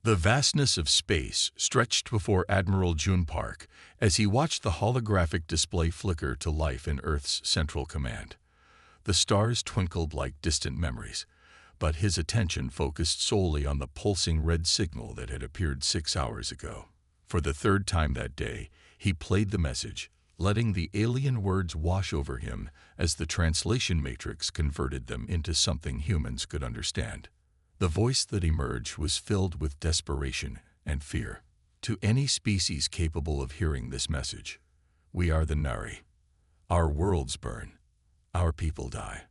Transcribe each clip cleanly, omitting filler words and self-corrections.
The vastness of space stretched before Admiral June Park as he watched the holographic display flicker to life in Earth's central command. The stars twinkled like distant memories, but his attention focused solely on the pulsing red signal that had appeared 6 hours ago. For the third time that day, he played the message, letting the alien words wash over him as the translation matrix converted them into something humans could understand. The voice that emerged was filled with desperation and fear. To any species capable of hearing this message, we are the Nari. Our worlds burn. Our people die.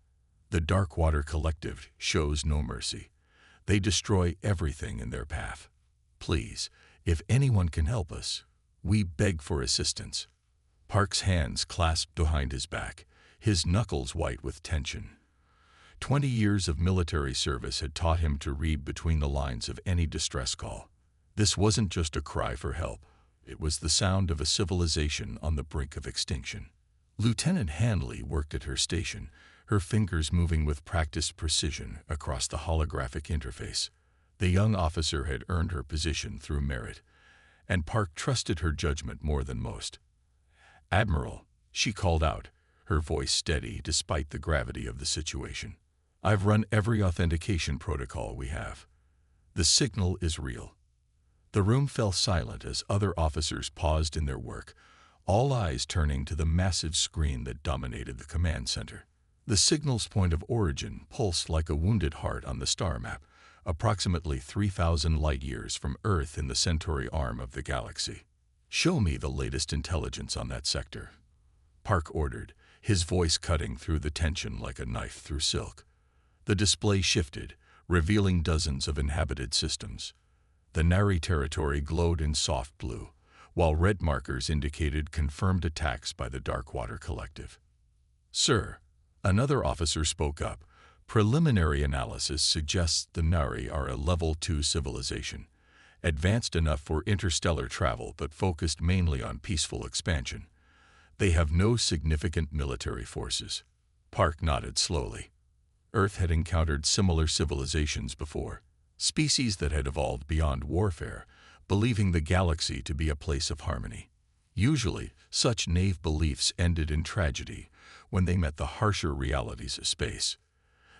The Darkwater Collective shows no mercy. They destroy everything in their path. Please, if anyone can help us, we beg for assistance. Park's hands clasped behind his back, his knuckles white with tension. 20 years of military service had taught him to read between the lines of any distress call. This wasn't just a cry for help. It was the sound of a civilization on the brink of extinction. Lieutenant Hanley worked at her station, her fingers moving with practiced precision across the holographic interface. The young officer had earned her position through merit, and Park trusted her judgment more than most. "Admiral," she called out, her voice steady despite the gravity of the situation. "I've run every authentication protocol we have. The signal is real." The room fell silent as other officers paused in their work, all eyes turning to the massive screen that dominated the command center. The signal's point of origin pulsed like a wounded heart on the star map, approximately 3,000 light-years from Earth in the Centauri arm of the galaxy. "Show me the latest intelligence on that sector," Park ordered, his voice cutting through the tension like a knife through silk. The display shifted, revealing dozens of inhabited systems. The Nari territory glowed in soft blue, while red markers indicated confirmed attacks by the Darkwater Collective. "Sir," another officer spoke up, "preliminary analysis suggests the Nari are a Level 2 civilization, advanced enough for interstellar travel but focused mainly on peaceful expansion. They have no significant military forces." Park nodded slowly. Earth had encountered similar civilizations before, species that had evolved beyond warfare, believing the galaxy to be a place of harmony. Usually, such naive beliefs ended in tragedy when they met the harsher realities of space.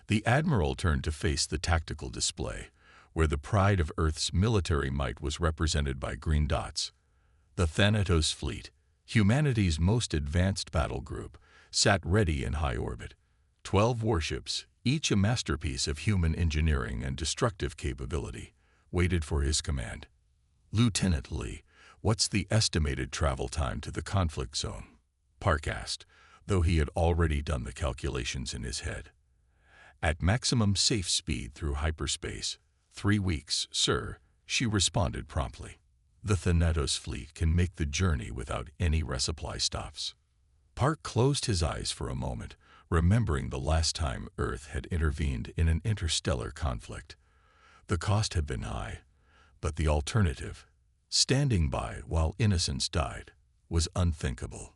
The Admiral turned to face the tactical display, where the pride of Earth's military might was represented by green dots. The Thanatos fleet, humanity's most advanced battle group, sat ready in high orbit. 12 warships, each a masterpiece of human engineering and destructive capability, waited for his command. "Lieutenant Lee, what's the estimated travel time to the conflict zone?" Park asked, though he had already done the calculations in his head. "At maximum safe speed through hyperspace, 3 weeks, sir," she responded promptly. "The Thanatos fleet can make the journey without any resupply stops." Park closed his eyes for a moment, remembering the last time Earth had intervened in an interstellar conflict. The cost had been high, but the alternative, standing by while innocents died, was unthinkable.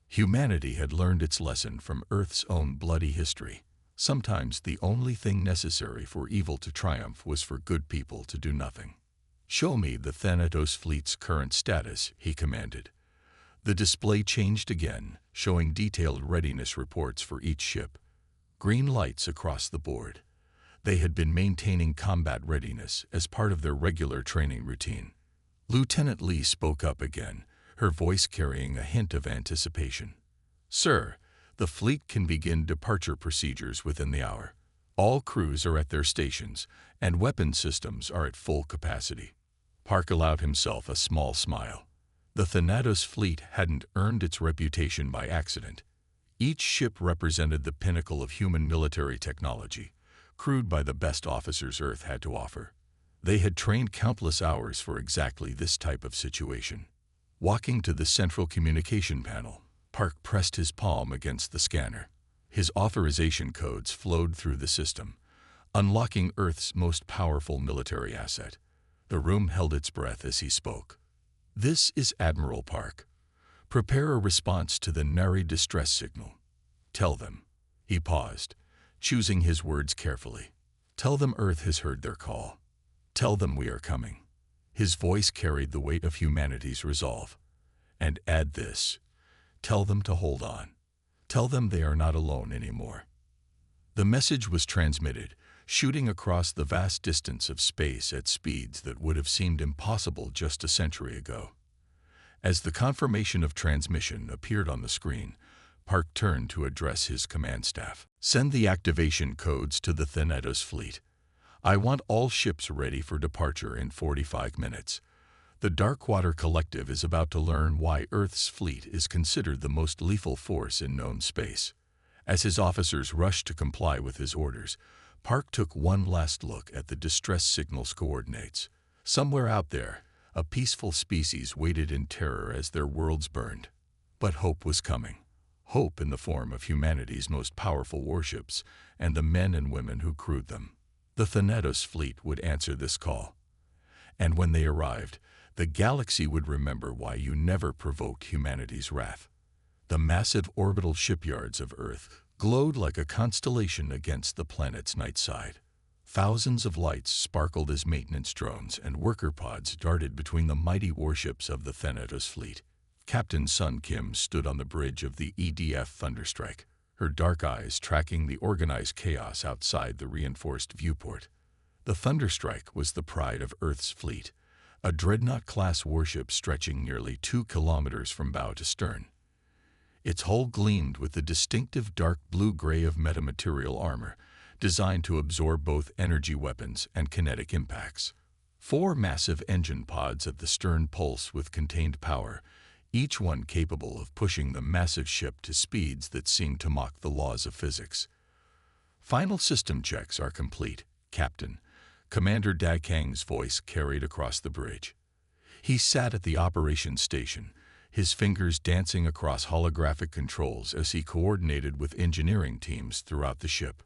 Humanity had learned its lesson from Earth's own bloody history. Sometimes the only thing necessary for evil to triumph was for good people to do nothing. "Show me the Thanatos fleet's current status," he commanded. The display changed again, showing detailed readiness reports for each ship. Green lights across the board. They had been maintaining combat readiness as part of their regular training routine. Lieutenant Lee spoke up again, her voice carrying a hint of anticipation. "Sir, the fleet can begin departure procedures within the hour. All crews are at their stations, and weapon systems are at full capacity." Park allowed himself a small smile. The Thanatos fleet hadn't earned its reputation by accident. Each ship represented the pinnacle of human military technology, crewed by the best officers Earth had to offer. They had trained countless hours for exactly this type of situation. Walking to the central communication panel, Park pressed his palm against the scanner. His authorization codes flowed through the system, unlocking Earth's most powerful military asset. The room held its breath as he spoke. "This is Admiral Park. Prepare a response to the Nari distress signal. Tell them." He paused, choosing his words carefully. "Tell them Earth has heard their call. Tell them we are coming." His voice carried the weight of humanity's resolve. And add this: tell them to hold on. Tell them they are not alone anymore. The message was transmitted, shooting across the vast distance of space at speeds that would have seemed impossible just a century ago. As the confirmation of transmission appeared on the screen, Park turned to address his command staff. Send the activation codes to the Thanatos fleet. I want all ships ready for departure in 45 minutes. The Darkwater Collective is about to learn why Earth's fleet is considered the most lethal force in known space. As his officers rushed to comply with his orders, Park took one last look at the distress signal's coordinates. Somewhere out there, a peaceful species waited in terror as their worlds burned. But hope was coming. Hope in the form of humanity's most powerful warships and the men and women who crewed them. The Thanatos fleet would answer this call. And when they arrived, the galaxy would remember why you never provoked humanity's wrath. The massive orbital shipyards of Earth glowed like a constellation against the planet's night side. Thousands of lights sparkled as maintenance drones and worker pods darted between the mighty warships of the Thanatos fleet. Captain Sun Kim stood on the bridge of the EDF Thunderstrike, her dark eyes tracking the organized chaos outside the reinforced viewport. The Thunderstrike was the pride of Earth's fleet, a dreadnought-class warship stretching nearly 2 kilometers from bow to stern. Its hull gleamed with the distinctive dark blue-gray of metamaterial armor, designed to absorb both energy weapons and kinetic impacts. 4 massive engine pods at the stern pulse with contained power, each one capable of pushing the massive ship to speeds that seemed to mock the laws of physics. Final system checks are complete, Captain. Commander Da Kang's voice carried across the bridge. He sat at the operations station, his fingers dancing across holographic controls as he coordinated with engineering teams throughout the ship.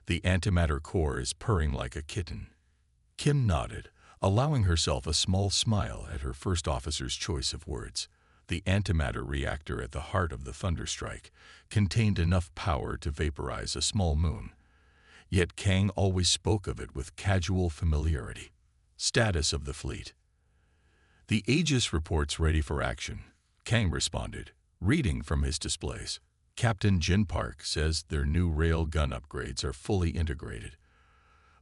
The antimatter core is purring like a kitten. Kim nodded, allowing herself a small smile at her first officer's choice of words. The antimatter reactor at the heart of the Thunderstrike contained enough power to vaporize a small moon. Yet Kang always spoke of it with casual familiarity. Status of the fleet. The Aegis reports ready for action, Kang responded, reading from his displays. Captain Jin Park says their new rail gun upgrades are fully integrated.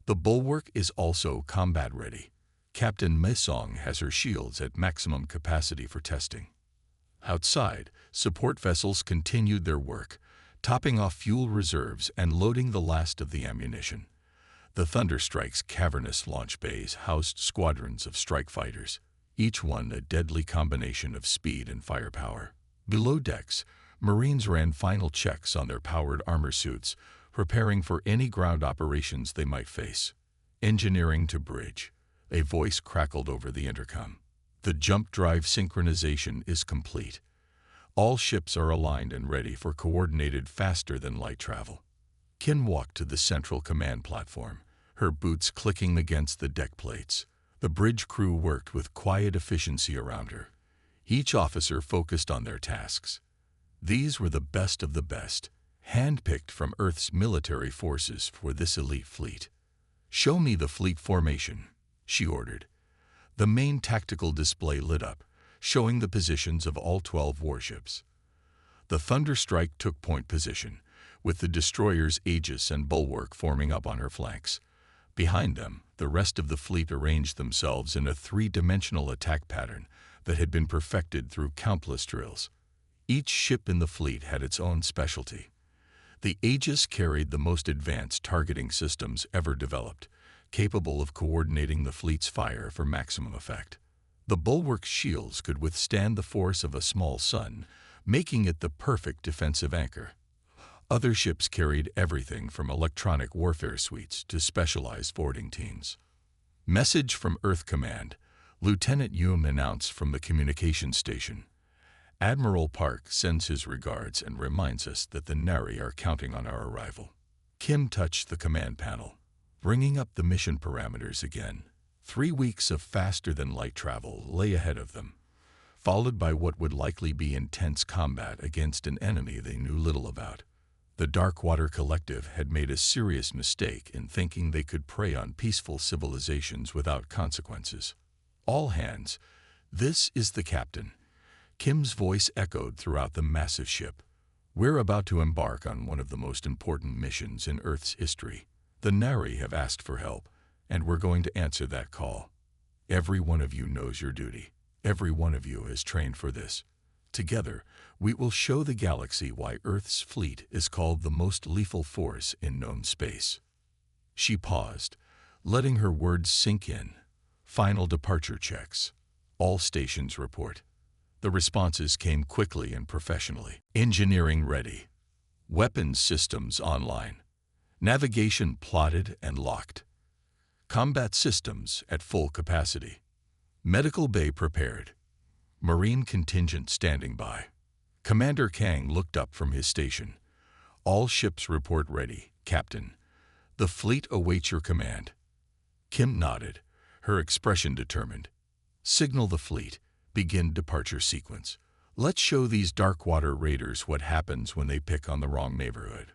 The Bulwark is also combat ready. Captain Mesong has her shields at maximum capacity for testing. Outside, support vessels continued their work, topping off fuel reserves and loading the last of the ammunition. The Thunderstrike's cavernous launch bays housed squadrons of strike fighters, each one a deadly combination of speed and firepower. Below decks, Marines ran final checks on their powered armor suits, preparing for any ground operations they might face. Engineering to bridge. A voice crackled over the intercom. The jump drive synchronization is complete. All ships are aligned and ready for coordinated faster-than-light travel. Kim walked to the central command platform, her boots clicking against the deck plates. The bridge crew worked with quiet efficiency around her. Each officer focused on their tasks. These were the best of the best, handpicked from Earth's military forces for this elite fleet. "Show me the fleet formation," she ordered. The main tactical display lit up, showing the positions of all 12 warships. The Thunderstrike took point position, with the destroyers Aegis and Bulwark forming up on her flanks. Behind them, the rest of the fleet arranged themselves in a 3-dimensional attack pattern that had been perfected through countless drills. Each ship in the fleet had its own specialty. The Aegis carried the most advanced targeting systems ever developed, capable of coordinating the fleet's fire for maximum effect. The Bulwark's shields could withstand the force of a small sun, making it the perfect defensive anchor. Other ships carried everything from electronic warfare suites to specialized boarding teams. Message from Earth Command. Lieutenant Yoon announced from the communications station. Admiral Park sends his regards and reminds us that the Nari are counting on our arrival. Kim touched the command panel, bringing up the mission parameters again. 3 weeks of faster-than-light travel lay ahead of them, followed by what would likely be intense combat against an enemy they knew little about. The Darkwater Collective had made a serious mistake in thinking they could prey on peaceful civilizations without consequences. All hands. This is the captain. Kim's voice echoed throughout the massive ship. We're about to embark on one of the most important missions in Earth's history. The Nari have asked for help, and we're going to answer that call. Every one of you knows your duty. Every one of you is trained for this. Together, we will show the galaxy why Earth's fleet is called the most lethal force in known space. She paused, letting her words sink in. Final departure checks. All stations report. The responses came quickly and professionally. Engineering ready. Weapons systems online. Navigation plotted and locked. Combat systems at full capacity. Medical bay prepared. Marine contingent standing by. Commander Kang looked up from his station. All ships report ready, Captain. The fleet awaits your command. Kim nodded, her expression determined. Signal the fleet. Begin departure sequence. Let's show these Darkwater raiders what happens when they pick on the wrong neighborhood.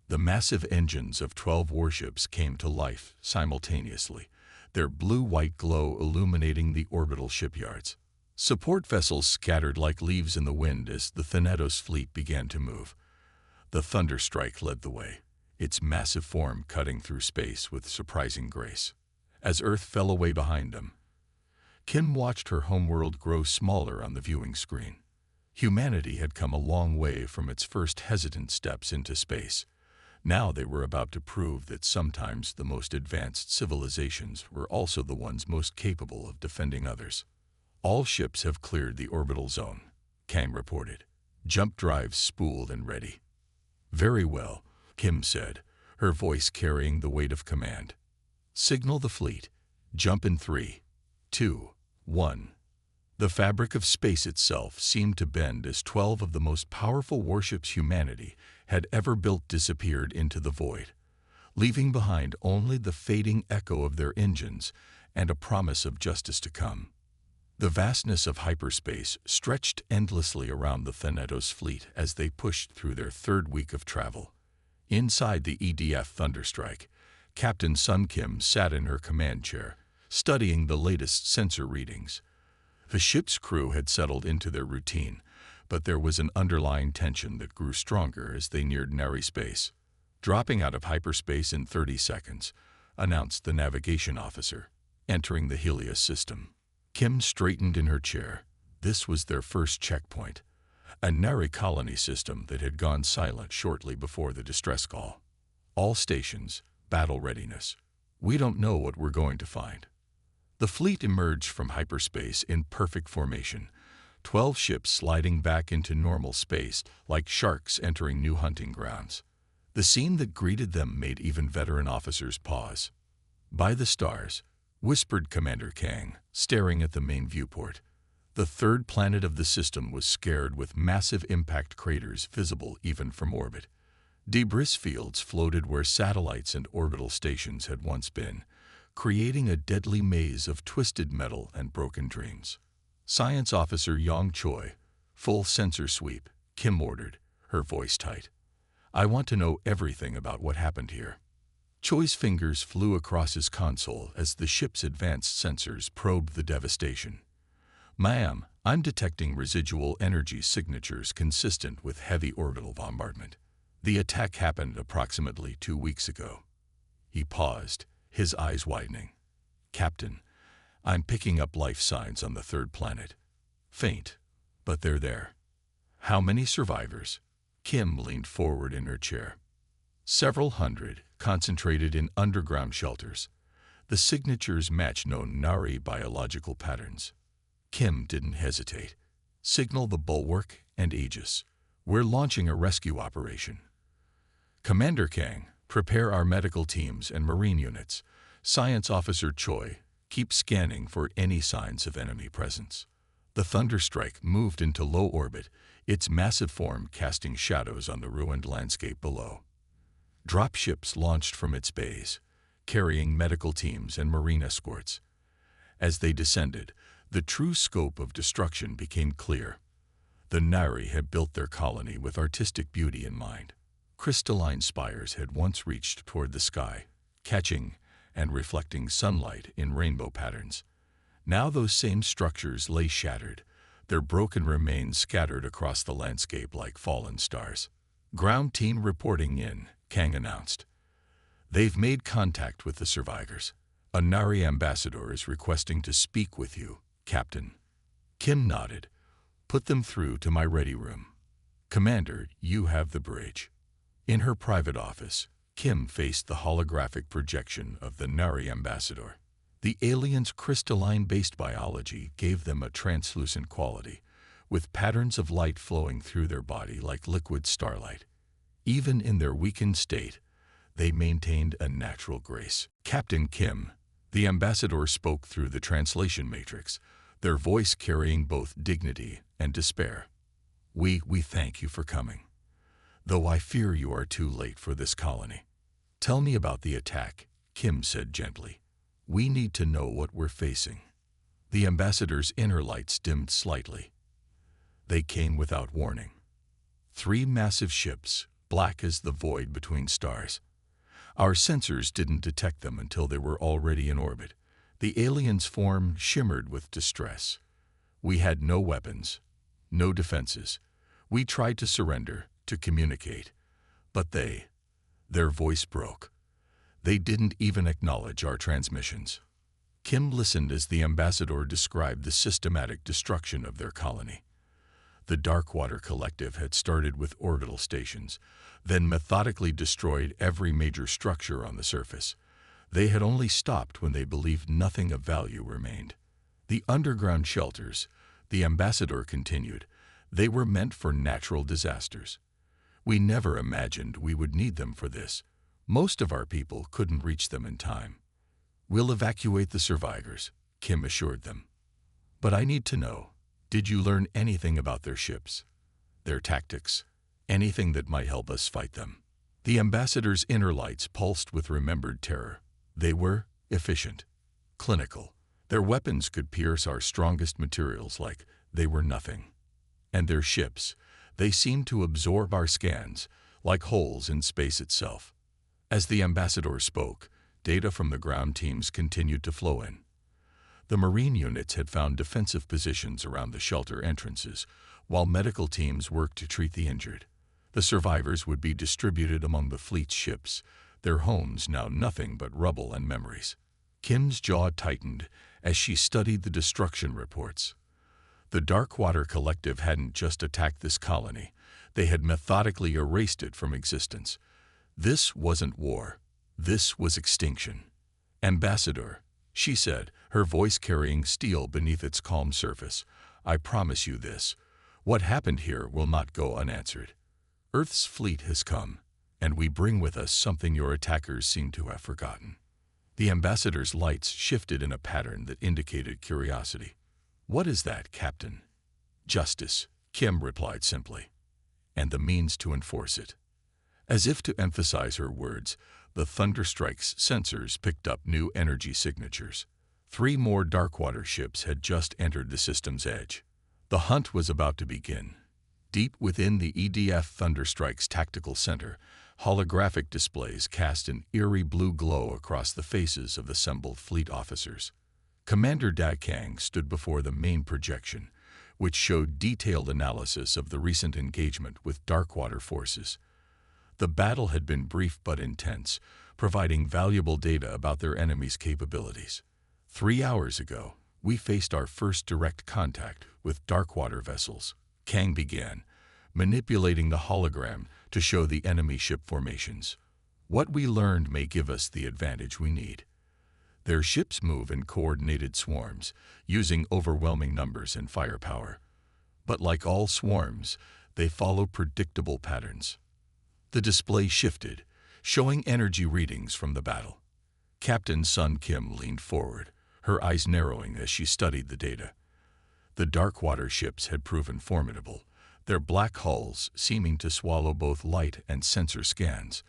The massive engines of 12 warships came to life simultaneously, their blue-white glow illuminating the orbital shipyards. Support vessels scattered like leaves in the wind as the Thanatos fleet began to move. The Thunderstrike led the way, its massive form cutting through space with surprising grace. As Earth fell away behind them, Kim watched her homeworld grow smaller on the viewing screen. Humanity had come a long way from its first hesitant steps into space. Now they were about to prove that sometimes the most advanced civilizations were also the ones most capable of defending others. All ships have cleared the orbital zone, Kang reported. Jump drives spooled and ready. Very well, Kim said, her voice carrying the weight of command. Signal the fleet. Jump in 3, 2, 1. The fabric of space itself seemed to bend as 12 of the most powerful warships humanity had ever built disappeared into the void, leaving behind only the fading echo of their engines and a promise of justice to come. The vastness of hyperspace stretched endlessly around the Thanatos fleet as they pushed through their third week of travel. Inside the EDF Thunderstrike, Captain Sun Kim sat in her command chair, studying the latest sensor readings. The ship's crew had settled into their routine, but there was an underlying tension that grew stronger as they neared Nari space. Dropping out of hyperspace in 30 seconds, announced the navigation officer, entering the Helios system. Kim straightened in her chair. This was their first checkpoint, a Nari colony system that had gone silent shortly before the distress call. All stations, battle readiness. We don't know what we're going to find. The fleet emerged from hyperspace in perfect formation, 12 ships sliding back into normal space like sharks entering new hunting grounds. The scene that greeted them made even veteran officers pause. By the stars, whispered Commander Kang, staring at the main viewport. The third planet of the system was scared with massive impact craters visible even from orbit. Debris fields floated where satellites and orbital stations had once been, creating a deadly maze of twisted metal and broken dreams. Science Officer Yong Choi, full sensor sweep, Kim ordered, her voice tight. I want to know everything about what happened here. Choi's fingers flew across his console as the ship's advanced sensors probed the devastation. Ma'am, I'm detecting residual energy signatures consistent with heavy orbital bombardment. The attack happened approximately 2 weeks ago. He paused, his eyes widening. Captain, I'm picking up life signs on the third planet. Faint, but they're there. How many survivors? Kim leaned forward in her chair. Several hundred, concentrated in underground shelters. The signatures match known Nari biological patterns. Kim didn't hesitate. Signal the Bulwark and Aegis. We're launching a rescue operation. Commander Kang, prepare our medical teams and marine units. Science Officer Choi, keep scanning for any signs of enemy presence. The Thunderstrike moved into low orbit, its massive form casting shadows on the ruined landscape below. Dropships launched from its bays, carrying medical teams and marine escorts. As they descended, the true scope of destruction became clear. The Nari had built their colony with artistic beauty in mind. Crystalline spires had once reached toward the sky, catching and reflecting sunlight in rainbow patterns. Now those same structures lay shattered, their broken remains scattered across the landscape like fallen stars. "Ground team reporting in," Kang announced. "They've made contact with the survivors. A Nari ambassador is requesting to speak with you, Captain." Kim nodded. "Put them through to my ready room. Commander, you have the bridge." In her private office, Kim faced the holographic projection of the Nari ambassador. The aliens' crystalline-based biology gave them a translucent quality, with patterns of light flowing through their body like liquid starlight. Even in their weakened state, they maintained a natural grace. "Captain Kim," the ambassador spoke through the translation matrix, their voice carrying both dignity and despair. We thank you for coming. Though I fear you are too late for this colony." "Tell me about the attack," Kim said gently. "We need to know what we're facing." The ambassador's inner lights dimmed slightly. They came without warning. 3 massive ships, black as the void between stars. Our sensors didn't detect them until they were already in orbit. The aliens' form shimmered with distress. We had no weapons, no defenses. We tried to surrender, to communicate. But their voice broke. They didn't even acknowledge our transmissions. Kim listened as the ambassador described the systematic destruction of their colony. The Darkwater Collective had started with orbital stations, then methodically destroyed every major structure on the surface. They had only stopped when they believed nothing of value remained. "The underground shelters," the ambassador continued, "they were meant for natural disasters. We never imagined we would need them for this. Most of our people couldn't reach them in time." "We'll evacuate the survivors," Kim assured them. "But I need to know, did you learn anything about their ships, their tactics, anything that might help us fight them?" The ambassador's inner lights pulsed with remembered terror. They were efficient, clinical. Their weapons could pierce our strongest materials like they were nothing. And their ships, they seemed to absorb our scans, like holes in space itself. As the ambassador spoke, data from the ground teams continued to flow in. The Marine units had found defensive positions around the shelter entrances, while medical teams worked to treat the injured. The survivors would be distributed among the fleet's ships, their homes now nothing but rubble and memories. Kim's jaw tightened as she studied the destruction reports. The Darkwater Collective hadn't just attacked this colony, they had methodically erased it from existence. This wasn't war. This was extinction. "Ambassador," she said, her voice carrying steel beneath its calm surface, "I promise you this. What happened here will not go unanswered. Earth's fleet has come, and we bring with us something your attackers seem to have forgotten." The ambassador's lights shifted in a pattern that indicated curiosity. "What is that, Captain?" "Justice," Kim replied simply, "and the means to enforce it." As if to emphasize her words, the Thunderstrike's sensors picked up new energy signatures. 3 more Darkwater ships had just entered the system's edge. The hunt was about to begin. Deep within the EDF Thunderstrike's tactical center, holographic displays cast an eerie blue glow across the faces of assembled fleet officers. Commander Kang stood before the main projection, which showed detailed analysis of the recent engagement with Darkwater forces. The battle had been brief but intense, providing valuable data about their enemy's capabilities. 3 hours ago, we faced our first direct contact with Darkwater vessels, Kang began, manipulating the hologram to show the enemy ship formations. "What we learned may give us the advantage we need. Their ships move in coordinated swarms, using overwhelming numbers and firepower. But like all swarms, they follow predictable patterns." The display shifted, showing energy readings from the battle. Captain Sun Kim leaned forward, her eyes narrowing as she studied the data. The Darkwater ships had proven formidable, their black hulls seeming to swallow both light and sensor scans.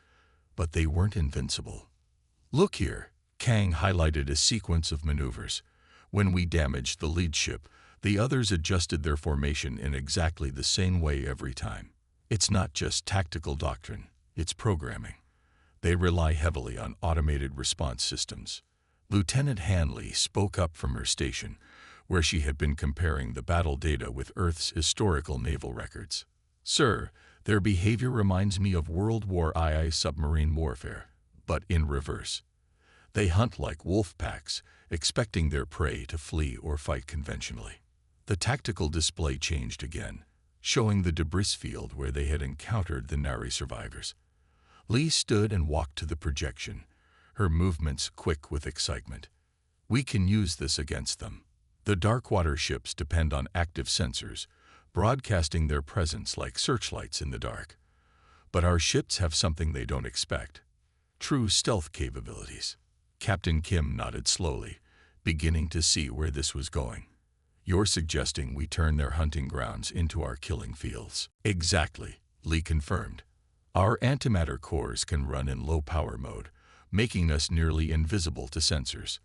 But they weren't invincible. "Look here," Kang highlighted a sequence of maneuvers. "When we damaged the lead ship, the others adjusted their formation in exactly the same way every time. It's not just tactical doctrine, it's programming. They rely heavily on automated response systems. Lieutenant Hanley spoke up from her station, where she had been comparing the battle data with Earth's historical naval records. "Sir, their behavior reminds me of World War II submarine warfare, but in reverse. They hunt like wolf packs, expecting their prey to flee or fight conventionally." The tactical display changed again, showing the debris field where they had encountered the Nari survivors. Lee stood and walked to the projection, her movements quick with excitement. "We can use this against them. The Darkwater ships depend on active sensors, broadcasting their presence like searchlights in the dark. But our ships have something they don't expect: true stealth capabilities." Captain Kim nodded slowly, beginning to see where this was going. "You're suggesting we turn their hunting grounds into our killing fields?" "Exactly," Lee confirmed. "Our antimatter cores can run in low-power mode, making us nearly invisible to sensors.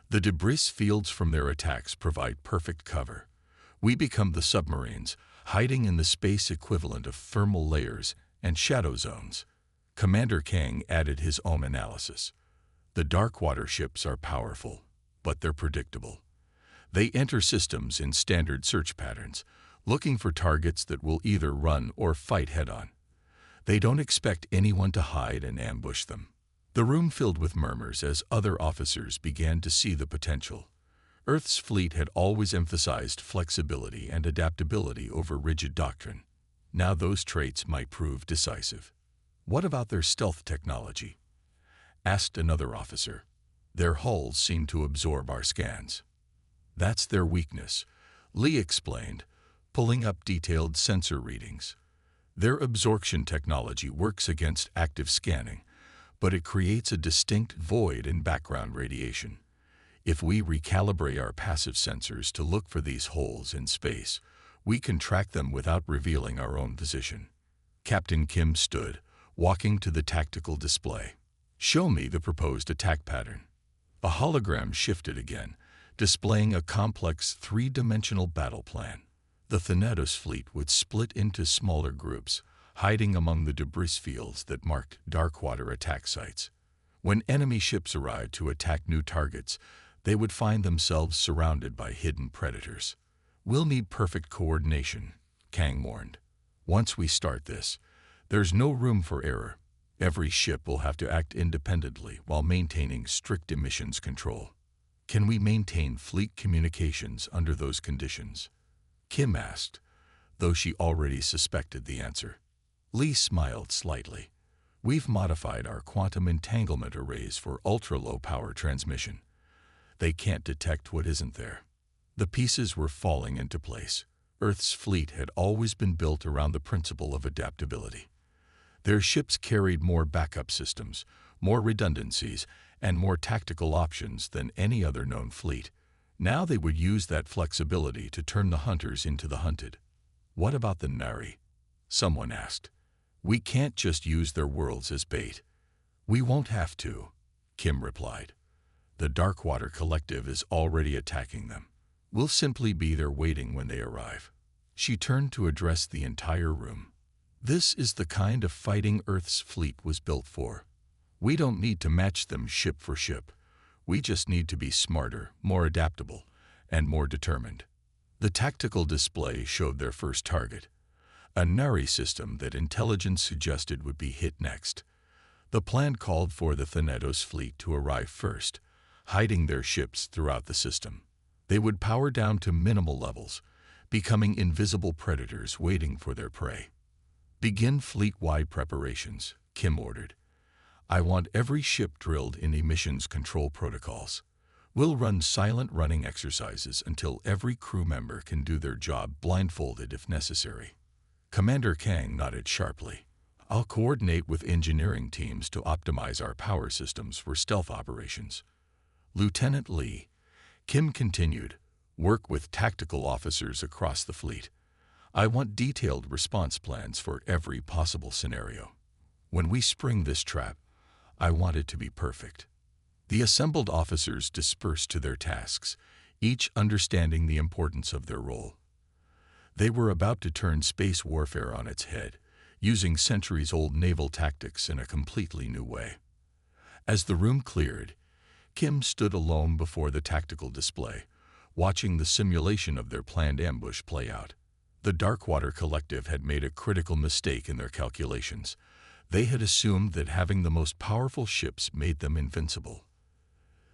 The debris fields from their attacks provide perfect cover. We become the submarines, hiding in the space equivalent of thermal layers and shadow zones." Commander Kang added his own analysis. "The Darkwater ships are powerful, but they're predictable. They enter systems in standard search patterns, looking for targets that will either run or fight head-on. They don't expect anyone to hide and ambush them." The room filled with murmurs as other officers began to see the potential. Earth's fleet had always emphasized flexibility and adaptability over rigid doctrine. Now those traits might prove decisive. "What about their stealth technology?" asked another officer. "Their hulls seem to absorb our scans." "That's their weakness," Lee explained, pulling up detailed sensor readings. "Their absorption technology works against active scanning, but it creates a distinct void in background radiation. If we recalibrate our passive sensors to look for these holes in space, we can track them without revealing our own position." Captain Kim stood, walking to the tactical display. "Show me the proposed attack pattern." A hologram shifted again, displaying a complex three-dimensional battle plan. The Thanatos fleet would split into smaller groups, hiding among the debris fields that marked Darkwater attack sites. When enemy ships arrived to attack new targets, they would find themselves surrounded by hidden predators. "We'll need perfect coordination," Kang warned. "Once we start this, there's no room for error. Every ship will have to act independently while maintaining strict emissions control." "Can we maintain fleet communications under those conditions?" Kim asked, though she already suspected the answer. Lee smiled slightly. "We've modified our quantum entanglement arrays for ultra-low power transmission. They can't detect what isn't there." The pieces were falling into place. Earth's fleet had always been built around the principle of adaptability. Their ships carried more backup systems, more redundancies, and more tactical options than any other known fleet. Now they would use that flexibility to turn the hunters into the hunted. "What about the Nari?" someone asked. "We can't just use their worlds as bait." "We won't have to," Kim replied. "The Darkwater Collective is already attacking them. We'll simply be there waiting when they arrive." She turned to address the entire room. "This is the kind of fighting Earth's fleet was built for. We don't need to match them ship for ship. We just need to be smarter, more adaptable, and more determined." The tactical display showed their first target, a Nari system that intelligence suggested would be hit next. The plan called for the Thanatos fleet to arrive first, hiding their ships throughout the system. They would power down to minimal levels, becoming invisible predators waiting for their prey. "Begin fleet-wide preparations," Kim ordered. "I want every ship drilled in emissions control protocols. We'll run silent running exercises until every crew member can do their job blindfolded if necessary." Commander Kang nodded sharply. "I'll coordinate with engineering teams to optimize our power systems for stealth operations." "Lieutenant Lee," Kim continued, "work with tactical officers across the fleet. I want detailed response plans for every possible scenario. When we spring this trap, I want it to be perfect." The assembled officers dispersed to their tasks, each understanding the importance of their role. They were about to turn space warfare on its head, using centuries-old naval tactics in a completely new way. As the room cleared, Kim stood alone before the tactical display, watching the simulation of their planned ambush play out. The Darkwater Collective had made a critical mistake in their calculations. They had assumed that having the most powerful ships made them invincible.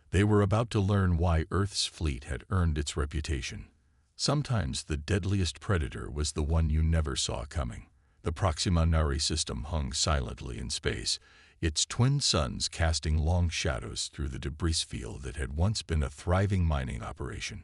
They were about to learn why Earth's fleet had earned its reputation. Sometimes the deadliest predator was the one you never saw coming. The Proxima Nari system hung silently in space, its twin suns casting long shadows through the debris field that had once been a thriving mining operation.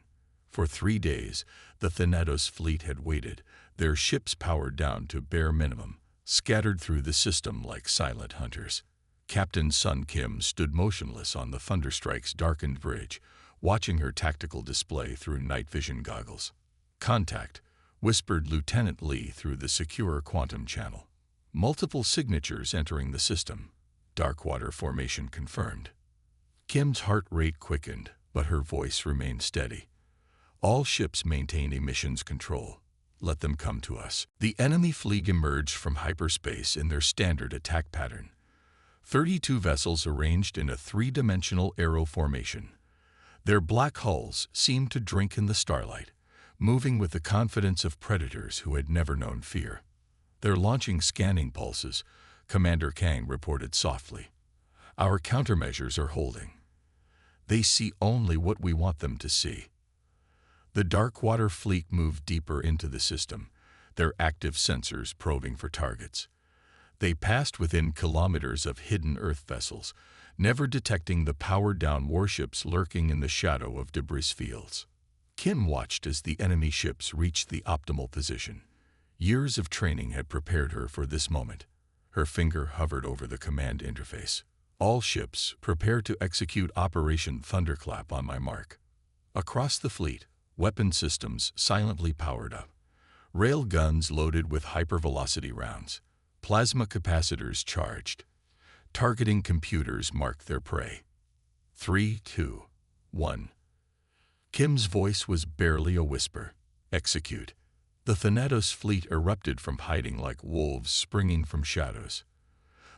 For 3 days, the Thanatos fleet had waited, their ships powered down to bare minimum, scattered through the system like silent hunters. Captain Sun Kim stood motionless on the Thunderstrike's darkened bridge, watching her tactical display through night vision goggles. "Contact," whispered Lieutenant Lee through the secure quantum channel. "Multiple signatures entering the system. Darkwater formation confirmed." Kim's heart rate quickened, but her voice remained steady. "All ships maintain emissions control. Let them come to us." The enemy fleet emerged from hyperspace in their standard attack pattern. 32 vessels arranged in a 3-dimensional arrow formation. Their black hulls seemed to drink in the starlight, moving with the confidence of predators who had never known fear. "They're launching scanning pulses," Commander Kang reported softly. "Our countermeasures are holding. They see only what we want them to see." The Darkwater fleet moved deeper into the system, their active sensors probing for targets. They passed within kilometers of hidden Earth vessels, never detecting the powered-down warships lurking in the shadow of debris fields. Kim watched as the enemy ships reached the optimal position. Years of training had prepared her for this moment. Her finger hovered over the command interface. "All ships, prepare to execute Operation Thunderclap on my mark." Across the fleet, weapon systems silently powered up. Rail guns loaded with hypervelocity rounds. Plasma capacitors charged. Targeting computers marked their prey. 3, 2, 1. Kim's voice was barely a whisper. "Execute." The Thanatos fleet erupted from hiding like wolves springing from shadows.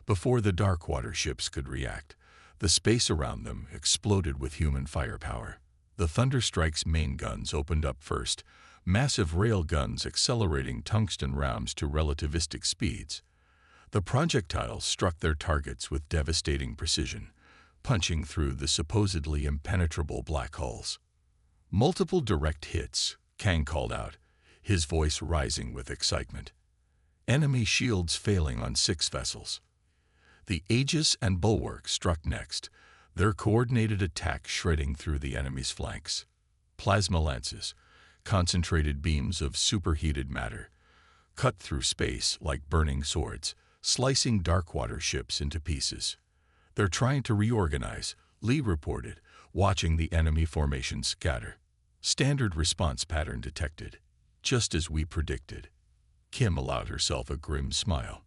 Before the Darkwater ships could react, the space around them exploded with human firepower. The Thunderstrike's main guns opened up first, massive rail guns accelerating tungsten rounds to relativistic speeds. The projectiles struck their targets with devastating precision, punching through the supposedly impenetrable black hulls. "Multiple direct hits," Kang called out, his voice rising with excitement. Enemy shields failing on 6 vessels. The Aegis and Bulwark struck next, their coordinated attack shredding through the enemy's flanks. Plasma lances, concentrated beams of superheated matter, cut through space like burning swords, slicing Darkwater ships into pieces. "They're trying to reorganize," Lee reported, watching the enemy formation scatter. "Standard response pattern detected. Just as we predicted." Kim allowed herself a grim smile.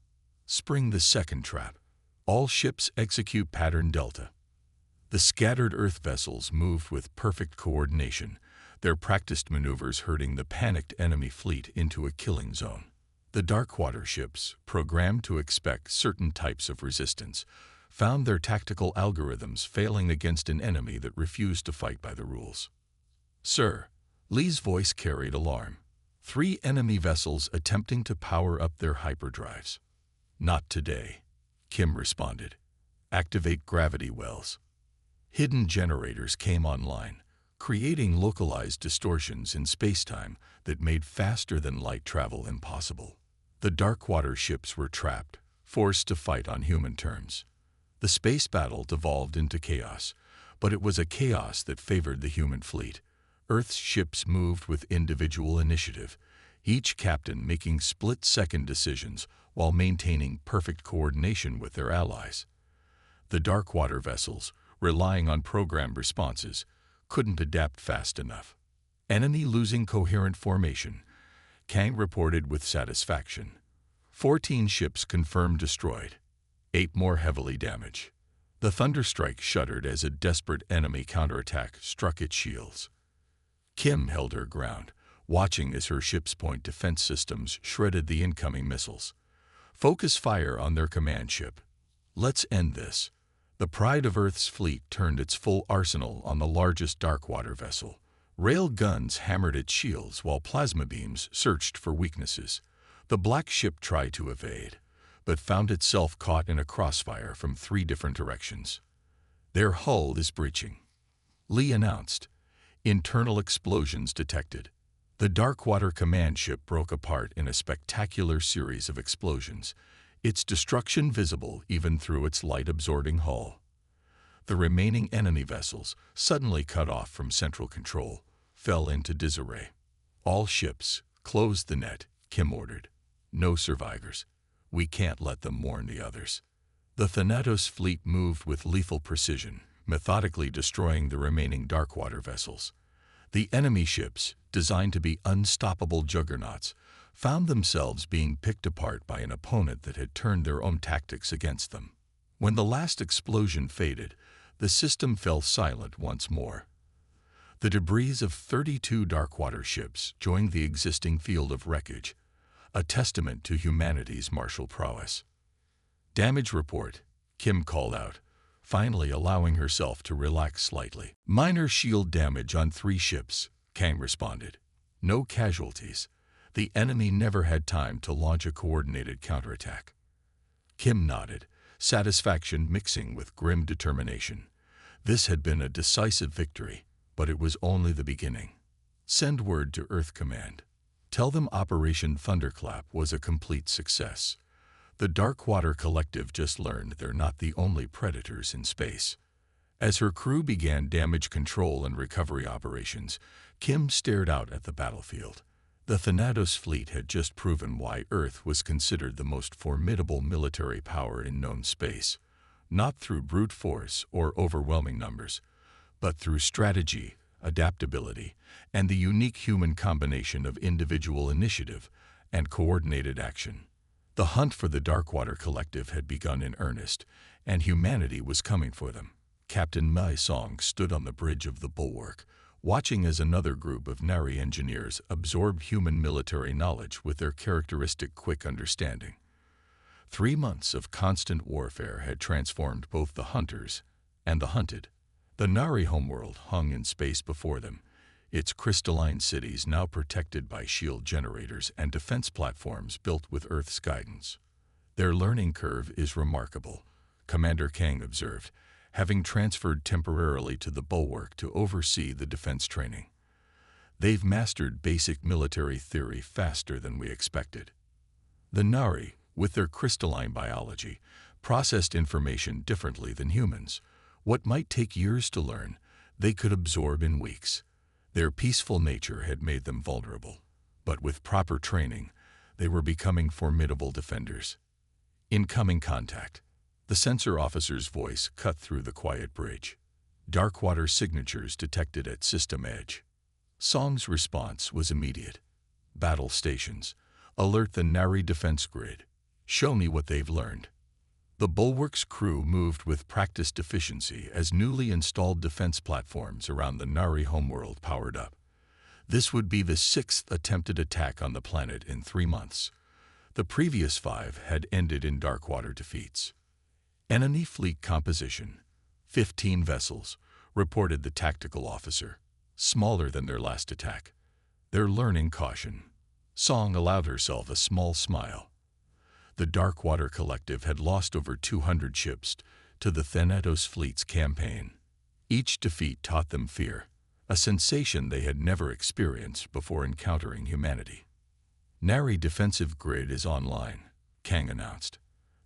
"Spring the second trap. All ships execute pattern Delta." The scattered Earth vessels moved with perfect coordination, their practiced maneuvers herding the panicked enemy fleet into a killing zone. The Darkwater ships, programmed to expect certain types of resistance, found their tactical algorithms failing against an enemy that refused to fight by the rules. "Sir," Lee's voice carried alarm. 3 enemy vessels attempting to power up their hyperdrives. "Not today," Kim responded. "Activate gravity wells." Hidden generators came online, creating localized distortions in spacetime that made faster-than-light travel impossible. The Darkwater ships were trapped, forced to fight on human terms. The space battle devolved into chaos, but it was a chaos that favored the human fleet. Earth's ships moved with individual initiative, each captain making split-second decisions while maintaining perfect coordination with their allies. The Darkwater vessels, relying on programmed responses, couldn't adapt fast enough. "Enemy losing coherent formation," Kang reported with satisfaction. 14 ships confirmed destroyed, 8 more heavily damaged. The Thunderstrike shuddered as a desperate enemy counterattack struck its shields. Kim held her ground, watching as her ship's point defense systems shredded the incoming missiles. "Focus fire on their command ship. Let's end this." The pride of Earth's fleet turned its full arsenal on the largest darkwater vessel. Rail guns hammered its shields while plasma beams searched for weaknesses. The black ship tried to evade, but found itself caught in a crossfire from 3 different directions. "Their hull is breaching," Lee announced. Internal explosions detected. The Darkwater command ship broke apart in a spectacular series of explosions, its destruction visible even through its light-absorbing hull. The remaining enemy vessels, suddenly cut off from central control, fell into disarray. "All ships, close the net," Kim ordered. "No survivors. We can't let them warn the others." The Thanatos fleet moved with lethal precision, methodically destroying the remaining Darkwater vessels. The enemy ships, designed to be unstoppable juggernauts, found themselves being picked apart by an opponent that had turned their own tactics against them. When the last explosion faded, the system fell silent once more. The debris of 32 Darkwater ships joined the existing field of wreckage, a testament to humanity's martial prowess. "Damage report," Kim called out, finally allowing herself to relax slightly. "Minor shield damage on 3 ships," Kang responded. "No casualties. The enemy never had time to launch a coordinated counterattack." Kim nodded, satisfaction mixing with grim determination. This had been a decisive victory, but it was only the beginning. "Send word to Earth Command. Tell them Operation Thunderclap was a complete success. The Darkwater Collective just learned they're not the only predators in space." As her crew began damage control and recovery operations, Kim stared out at the battlefield. The Thanatos fleet had just proven why Earth was considered the most formidable military power in known space, not through brute force or overwhelming numbers, but through strategy, adaptability, and the unique human combination of individual initiative and coordinated action. The hunt for the Darkwater Collective had begun in earnest, and humanity was coming for them. Captain Mai Song stood on the bridge of the bulwark, watching as another group of Nari engineers absorbed human military knowledge with their characteristic quick understanding. 3 months of constant warfare had transformed both the hunters and the hunted. The Nari homeworld hung in space before them, its crystalline cities now protected by shield generators and defense platforms built with Earth's guidance. "Their learning curve is remarkable," Commander Kang observed, having transferred temporarily to the bulwark to oversee the defense training. "They've mastered basic military theory faster than we expected." The Nari, with their crystalline biology, processed information differently than humans. What might take years to learn, they could absorb in weeks. Their peaceful nature had made them vulnerable, but with proper training, they were becoming formidable defenders. "Incoming contact." The sensor officer's voice cut through the quiet bridge. "Darkwater signatures detected at system edge." Song's response was immediate. "Battle stations. Alert the Nari defense grid. Show me what they've learned." The bulwark's crew moved with practiced efficiency as newly installed defense platforms around the Nari homeworld powered up. This would be the 6th attempted attack on the planet in 3 months. The previous 5 had ended in Darkwater defeats. "Enemy fleet composition: 15 vessels," reported the tactical officer. "Smaller than their last attack. They're learning caution." Song allowed herself a small smile. The Darkwater Collective had lost over 200 ships to the Thanatos fleet's campaign. Each defeat taught them fear, a sensation they had never experienced before encountering humanity. "Nari defensive grid is online," Kang announced.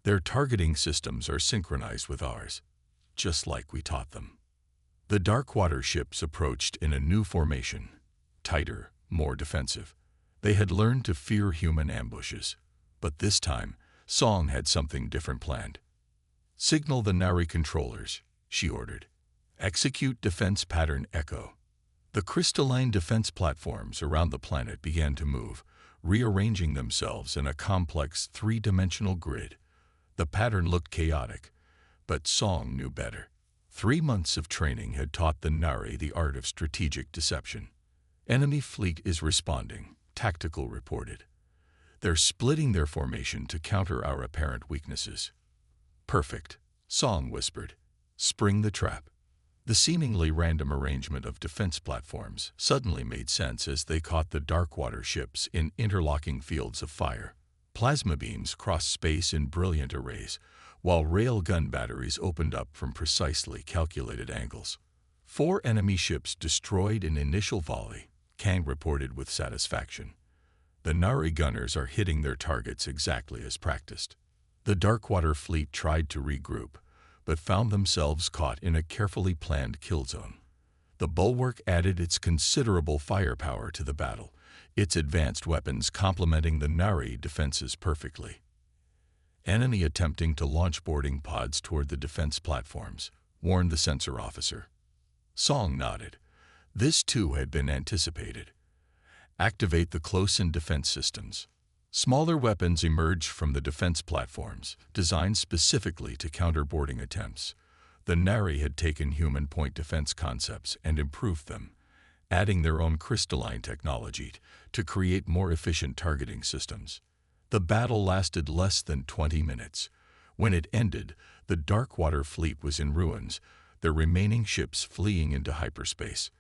"Their targeting systems are synchronized with ours, just like we taught them." The Darkwater ships approached in a new formation, tighter, more defensive. They had learned to fear human ambushes. But this time, Song had something different planned. "Signal the Nari controllers," she ordered. "Execute defense pattern Echo." The crystalline defense platforms around the planet began to move, rearranging themselves in a complex 3-dimensional grid. The pattern looked chaotic, but Song knew better. 3 months of training had taught the Nari the art of strategic deception. "Enemy fleet is responding," Tactical reported. "They're splitting their formation to counter our apparent weaknesses." "Perfect," Song whispered. Spring the trap. The seemingly random arrangement of defense platforms suddenly made sense as they caught the Darkwater ships in interlocking fields of fire. Plasma beams crossed space in brilliant arrays, while rail gun batteries opened up from precisely calculated angles. 4 enemy ships destroyed in initial volley, Kang reported with satisfaction. The Nari gunners are hitting their targets exactly as practiced. The Darkwater fleet tried to regroup, but found themselves caught in a carefully planned kill zone. The bulwark added its considerable firepower to the battle, its advanced weapons complementing the Nari defenses perfectly. Enemy attempting to launch boarding pods toward the defense platforms, warned the sensor officer. Song nodded. This too had been anticipated. Activate the close-in defense systems. Smaller weapons emerged from the defense platforms, designed specifically to counter boarding attempts. The Nari had taken human point defense concepts and improved them, adding their own crystalline technology to create more efficient targeting systems. The battle lasted less than 20 minutes. When it ended, the Darkwater fleet was in ruins, their remaining ships fleeing into hyperspace.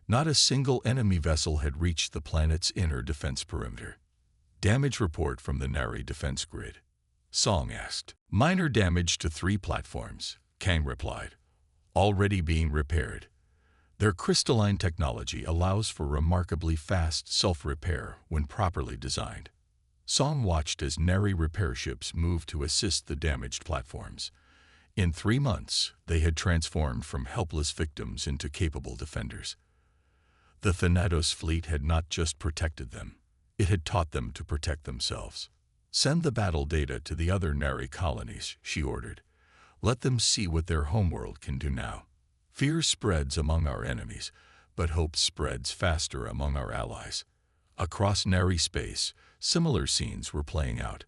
Not a single enemy vessel had reached the planet's inner defense perimeter. Damage report from the Nari defense grid. Song asked. Minor damage to 3 platforms, Kang replied. Already being repaired. Their crystalline technology allows for remarkably fast self-repair when properly designed. Song watched as Nari repair ships moved to assist the damaged platforms. In 3 months, they had transformed from helpless victims into capable defenders. The Thanatos fleet had not just protected them, it had taught them to protect themselves. Send the battle data to the other Nari colonies, she ordered. Let them see what their homeworld can do now. Fear spreads among our enemies, but hope spreads faster among our allies. Across Nari space, similar scenes were playing out.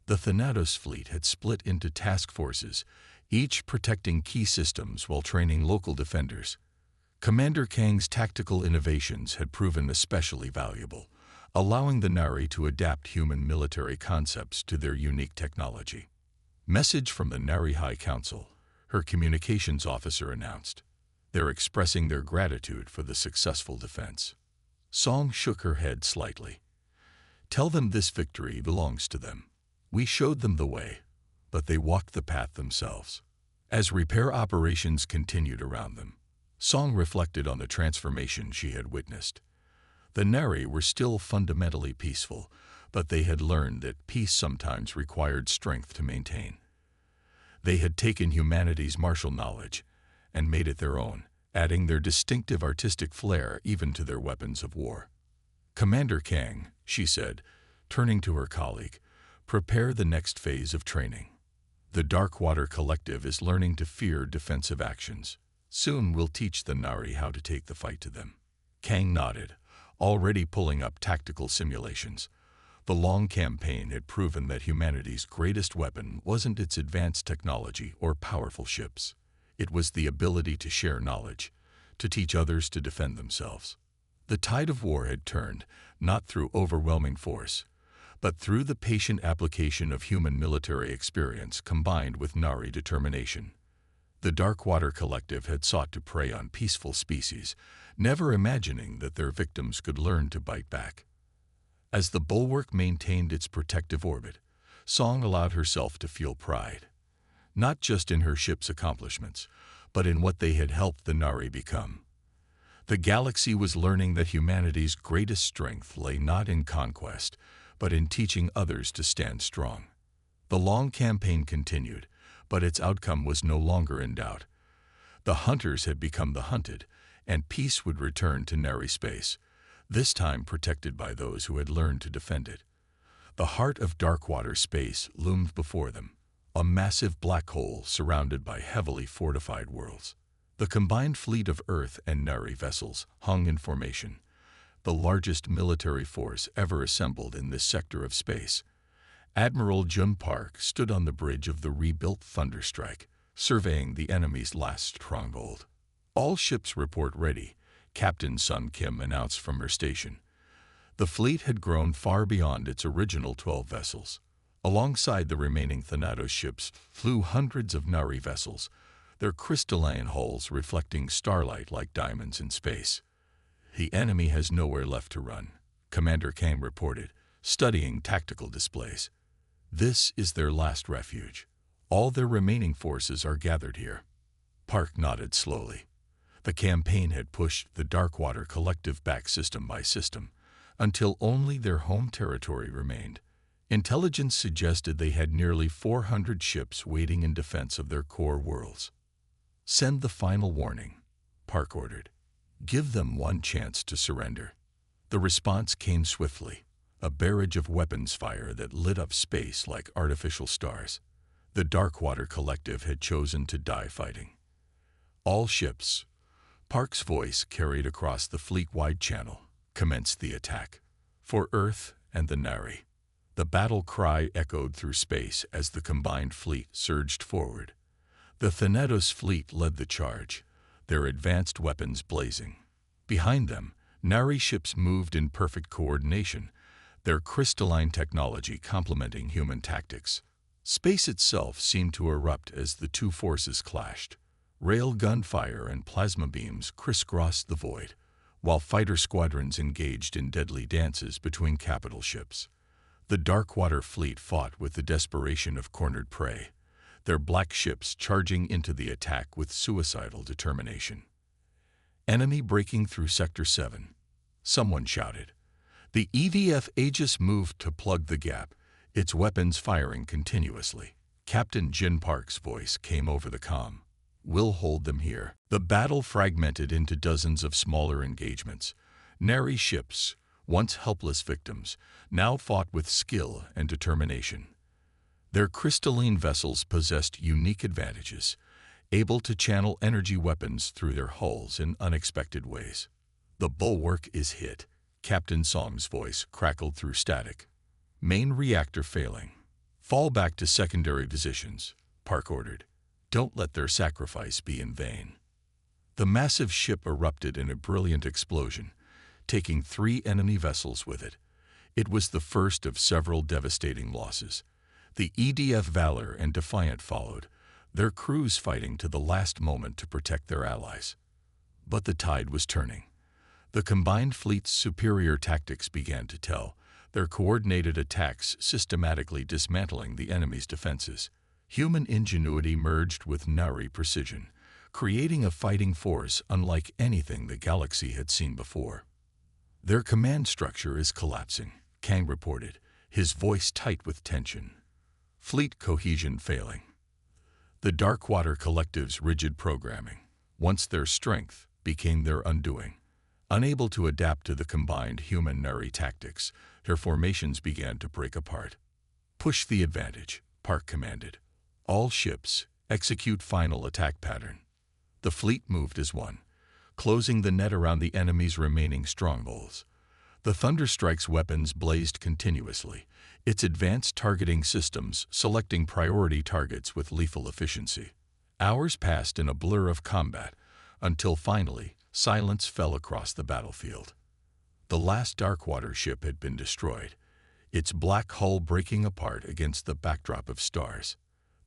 The Thanatos fleet had split into task forces, each protecting key systems while training local defenders. Commander Kang's tactical innovations had proven especially valuable, allowing the Nari to adapt human military concepts to their unique technology. Message from the Nari High Council, her communications officer announced. They're expressing their gratitude for the successful defense. Song shook her head slightly. Tell them this victory belongs to them. We showed them the way, but they walked the path themselves. As repair operations continued around them, Song reflected on the transformation she had witnessed. The Nari were still fundamentally peaceful, but they had learned that peace sometimes required strength to maintain. They had taken humanity's martial knowledge and made it their own, adding their distinctive artistic flair even to their weapons of war. Commander Kang, she said, turning to her colleague, prepare the next phase of training. The Darkwater Collective is learning to fear defensive actions. Soon we'll teach the Nari how to take the fight to them. Kang nodded, already pulling up tactical simulations. The long campaign had proven that humanity's greatest weapon wasn't its advanced technology or powerful ships. It was the ability to share knowledge, to teach others to defend themselves. The tide of war had turned, not through overwhelming force, but through the patient application of human military experience combined with Nari determination. The Darkwater Collective had sought to prey on peaceful species, never imagining that their victims could learn to bite back. As the bulwark maintained its protective orbit, Song allowed herself to feel pride, not just in her ship's accomplishments, but in what they had helped the Nari become. The galaxy was learning that humanity's greatest strength lay not in conquest, but in teaching others to stand strong. The long campaign continued, but its outcome was no longer in doubt. The hunters had become the hunted, and peace would return to Nari space, this time protected by those who had learned to defend it. The heart of Darkwater space loomed before them, a massive black hole surrounded by heavily fortified worlds. The combined fleet of Earth and Nari vessels hung in formation, the largest military force ever assembled in this sector of space. Admiral Jun Park stood on the bridge of the rebuilt Thunderstrike, surveying the enemy's last stronghold. All ships report ready, Captain Sun Kim announced from her station. The fleet had grown far beyond its original 12 vessels. Alongside the remaining Thanatos ships flew hundreds of Nari vessels, their crystalline hulls reflecting starlight like diamonds in space. "The enemy has nowhere left to run," Commander Kang reported, studying tactical displays. "This is their last refuge. All their remaining forces are gathered here." Park nodded slowly. The campaign had pushed the Darkwater Collective back system by system, until only their home territory remained. Intelligence suggested they had nearly 400 ships waiting in defense of their core worlds. "Send the final warning," Park ordered. "Give them one chance to surrender." The response came swiftly, a barrage of weapons fire that lit up space like artificial stars. The Darkwater Collective had chosen to die fighting. "All ships," Park's voice carried across the fleet-wide channel, "commenced the attack. For Earth and the Nari." The battle cry echoed through space as the combined fleet surged forward. The Thanatos fleet led the charge, their advanced weapons blazing. Behind them, Nari ships moved in perfect coordination, their crystalline technology complementing human tactics. Space itself seemed to erupt as the two forces clashed. Rail gunfire and plasma beams crisscrossed the void, while fighter squadrons engaged in deadly dances between capital ships. The Darkwater fleet fought with the desperation of cornered prey, their black ships charging into the attack with suicidal determination. "Enemy breaking through Sector 7. Someone shouted. The EDF Aegis moved to plug the gap, its weapons firing continuously. Captain Jin Park's voice came over the comm. "We'll hold them here." The battle fragmented into dozens of smaller engagements. Nari ships, once helpless victims, now fought with skill and determination. Their crystalline vessels possessed unique advantages, able to channel energy weapons through their hulls in unexpected ways. "The bulwark is hit," Captain Song's voice crackled through static. "Main reactor failing. Fall back to secondary positions," Park ordered. "Don't let their sacrifice be in vain." The massive ship erupted in a brilliant explosion, taking 3 enemy vessels with it. It was the first of several devastating losses. The EDF Valor and Defiant followed, their crews fighting to the last moment to protect their allies. But the tide was turning. The combined fleet's superior tactics began to tell, their coordinated attacks systematically dismantling the enemy's defenses. Human ingenuity merged with Nari precision, creating a fighting force unlike anything the galaxy had seen before. "Their command structure is collapsing," Kang reported, his voice tight with tension. "Fleet cohesion failing." The Darkwater Collective's rigid programming, once their strength, became their undoing. Unable to adapt to the combined human-Nari tactics, their formations began to break apart. "Push the advantage," Park commanded. "All ships, execute final attack pattern." The fleet moved as one, closing the net around the enemy's remaining strongholds. The Thunderstrike's weapons blazed continuously, its advanced targeting systems selecting priority targets with lethal efficiency. Hours passed in a blur of combat, until finally, silence fell across the battlefield. The last Darkwater ship had been destroyed, its black hull breaking apart against the backdrop of stars.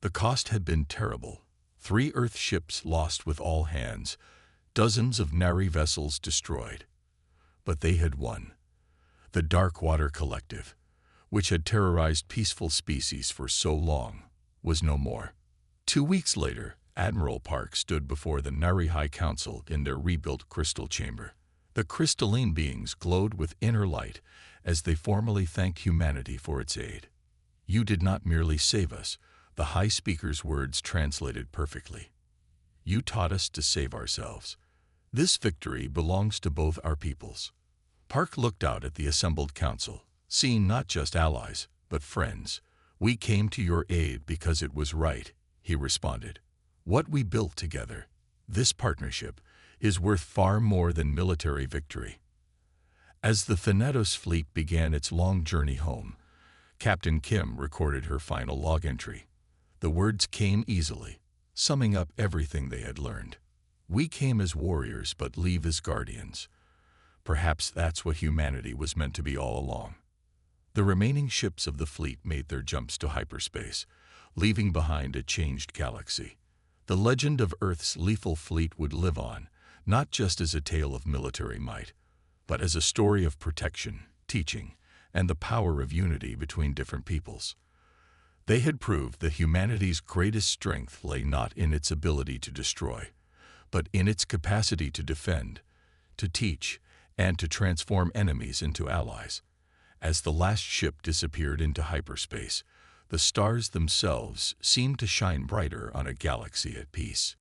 The cost had been terrible. 3 Earth ships lost with all hands, dozens of Nari vessels destroyed. But they had won. The Darkwater Collective, which had terrorized peaceful species for so long, was no more. 2 weeks later, Admiral Park stood before the Nari High Council in their rebuilt crystal chamber. The crystalline beings glowed with inner light as they formally thanked humanity for its aid. "You did not merely save us," the High Speaker's words translated perfectly. "You taught us to save ourselves. This victory belongs to both our peoples." Park looked out at the assembled council, seeing not just allies, but friends. "We came to your aid because it was right," he responded. "What we built together, this partnership, is worth far more than military victory." As the Thanatos fleet began its long journey home, Captain Kim recorded her final log entry. The words came easily, summing up everything they had learned. "We came as warriors but leave as guardians." Perhaps that's what humanity was meant to be all along. The remaining ships of the fleet made their jumps to hyperspace, leaving behind a changed galaxy. The legend of Earth's lethal fleet would live on, not just as a tale of military might, but as a story of protection, teaching, and the power of unity between different peoples. They had proved that humanity's greatest strength lay not in its ability to destroy, but in its capacity to defend, to teach, and to transform enemies into allies. As the last ship disappeared into hyperspace, the stars themselves seemed to shine brighter on a galaxy at peace.